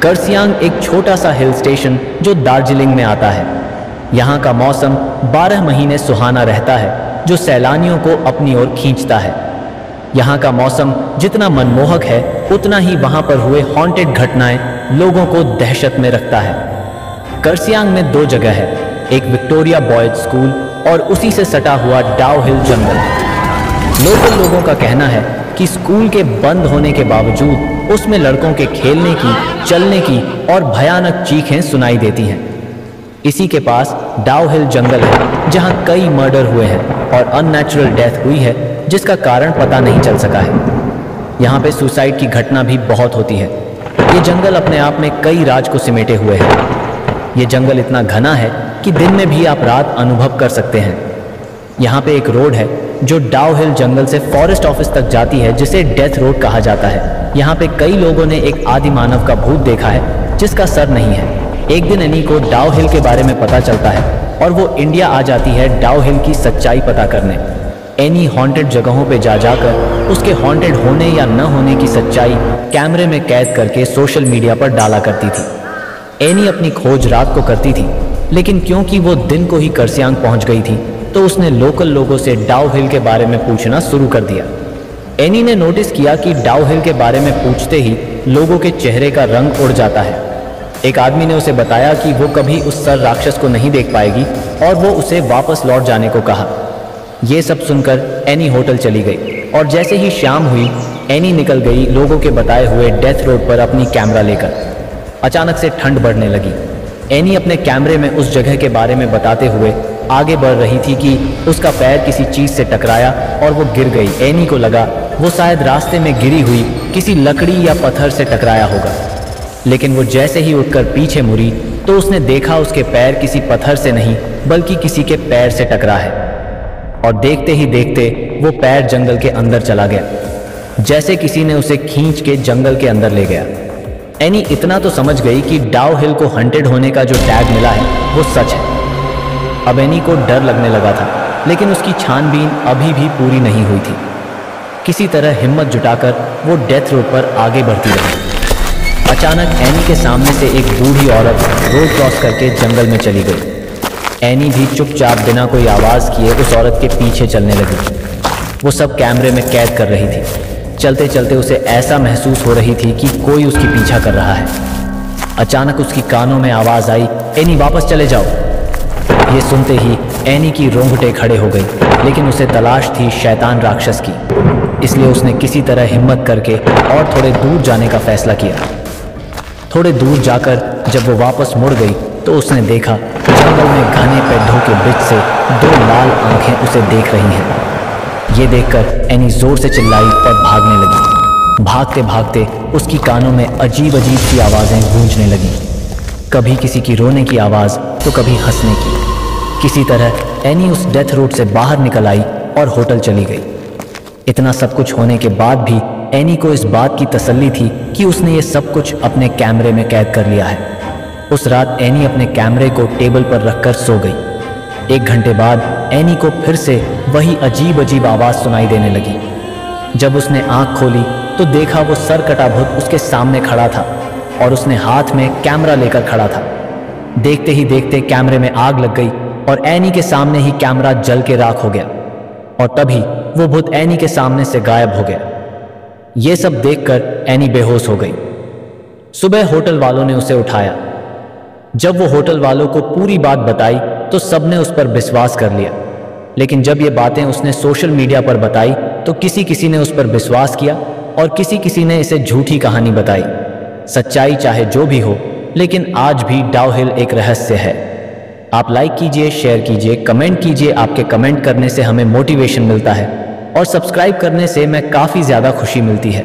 कर्सियांग एक छोटा सा हिल स्टेशन जो दार्जिलिंग में आता है। यहाँ का मौसम 12 महीने सुहाना रहता है, जो सैलानियों को अपनी ओर खींचता है। यहाँ का मौसम जितना मनमोहक है, उतना ही वहाँ पर हुए हॉन्टेड घटनाएं लोगों को दहशत में रखता है। कर्सियांग में 2 जगह है, एक विक्टोरिया बॉयज स्कूल और उसी से सटा हुआ डाउ हिल जंगल। लोकल लोगों का कहना है कि स्कूल के बंद होने के बावजूद उसमें लड़कों के खेलने की, चलने की और भयानक चीखें सुनाई देती हैं। इसी के पास डाउ हिल जंगल है, जहां कई मर्डर हुए हैं और अननेचुरल डेथ हुई है, जिसका कारण पता नहीं चल सका है। यहाँ पे सुसाइड की घटना भी बहुत होती है। ये जंगल अपने आप में कई राज को सिमेटे हुए है। ये जंगल इतना घना है कि दिन में भी आप रात अनुभव कर सकते हैं। यहाँ पे एक रोड है जो डाउ हिल जंगल से फॉरेस्ट ऑफिस तक जाती है, जिसे डेथ रोड कहा जाता है। यहाँ पे कई लोगों ने एक आदि मानव का भूत देखा है, जिसका सर नहीं है। एक दिन एनी को डाउ हिल के बारे में पता चलता है और वो इंडिया आ जाती है डाउ हिल की सच्चाई पता करने। एनी हॉन्टेड जगहों पे जा जाकर उसके हॉन्टेड होने या न होने की सच्चाई कैमरे में कैद करके सोशल मीडिया पर डाला करती थी। एनी अपनी खोज रात को करती थी, लेकिन क्योंकि वो दिन को ही कर्सियांग पहुंच गई थी, तो उसने लोकल लोगों से डाउ हिल के बारे में पूछना शुरू कर दिया। एनी ने नोटिस किया कि डाउ हिल के बारे में पूछते ही लोगों के चेहरे का रंग उड़ जाता है। एक आदमी ने उसे बताया कि वो कभी उस सर राक्षस को नहीं देख पाएगी और वो उसे वापस लौट जाने को कहा। ये सब सुनकर एनी होटल चली गई और जैसे ही शाम हुई, एनी निकल गई लोगों के बताए हुए डेथ रोड पर अपनी कैमरा लेकर। अचानक से ठंड बढ़ने लगी। एनी अपने कैमरे में उस जगह के बारे में बताते हुए आगे बढ़ रही थी कि उसका पैर किसी चीज से टकराया और वो गिर गई। एनी को लगा वो शायद रास्ते में गिरी हुई किसी लकड़ी या पत्थर से टकराया होगा, लेकिन वो जैसे ही उठकर पीछे मुड़ी तो उसने देखा उसके पैर किसी पत्थर से नहीं बल्कि किसी के पैर से टकरा है। और देखते ही देखते वो पैर जंगल के अंदर चला गया, जैसे किसी ने उसे खींच के जंगल के अंदर ले गया। एनी इतना तो समझ गई कि डाउ हिल को हंटेड होने का जो टैग मिला है वो सच है। अब एनी को डर लगने लगा था, लेकिन उसकी छानबीन अभी भी पूरी नहीं हुई थी। किसी तरह हिम्मत जुटाकर वो डेथ रोड पर आगे बढ़ती रही। अचानक एनी के सामने से एक बूढ़ी औरत रोड क्रॉस करके जंगल में चली गई। एनी भी चुपचाप बिना कोई आवाज़ किए उस औरत के पीछे चलने लगी। वो सब कैमरे में कैद कर रही थी। चलते चलते उसे ऐसा महसूस हो रही थी कि कोई उसकी पीछा कर रहा है। अचानक उसकी कानों में आवाज़ आई, एनी वापस चले जाओ। ये सुनते ही एनी की रोंगटे खड़े हो गई, लेकिन उसे तलाश थी शैतान राक्षस की, इसलिए उसने किसी तरह हिम्मत करके और थोड़े दूर जाने का फैसला किया। थोड़े दूर जाकर जब वो वापस मुड़ गई तो उसने देखा जंगल में घने पेड़ों के बीच से 2 लाल आंखें उसे देख रही हैं। ये देखकर एनी जोर से चिल्लाई और भागने लगी। भागते भागते उसकी कानों में अजीब अजीब सी आवाज़ें गूंजने लगीं, कभी किसी की रोने की आवाज़ तो कभी हंसने की। किसी तरह एनी उस डेथ रोड से बाहर निकल आई और होटल चली गई। इतना सब कुछ होने के बाद भी एनी को इस बात की तसल्ली थी कि उसने ये सब कुछ अपने कैमरे में कैद कर लिया है। उस रात एनी अपने कैमरे को टेबल पर रखकर सो गई। 1 घंटे बाद एनी को फिर से वही अजीब अजीब आवाज़ सुनाई देने लगी। जब उसने आंख खोली तो देखा वो सर कटा भूत उसके सामने खड़ा था और उसने हाथ में कैमरा लेकर खड़ा था। देखते ही देखते कैमरे में आग लग गई और एनी के सामने ही कैमरा जल के राख हो गया और तभी वो भूत एनी के सामने से गायब हो गया। ये सब देखकर एनी बेहोश हो गई। सुबह होटल वालों ने उसे उठाया। जब वो होटल वालों को पूरी बात बताई तो सबने उस पर विश्वास कर लिया, लेकिन जब ये बातें उसने सोशल मीडिया पर बताई तो किसी किसी ने उस पर विश्वास किया और किसी किसी ने इसे झूठी कहानी बताई। सच्चाई चाहे जो भी हो, लेकिन आज भी डाउ हिल एक रहस्य है। आप लाइक कीजिए, शेयर कीजिए, कमेंट कीजिए। आपके कमेंट करने से हमें मोटिवेशन मिलता है और सब्सक्राइब करने से मैं काफ़ी ज़्यादा खुशी मिलती है।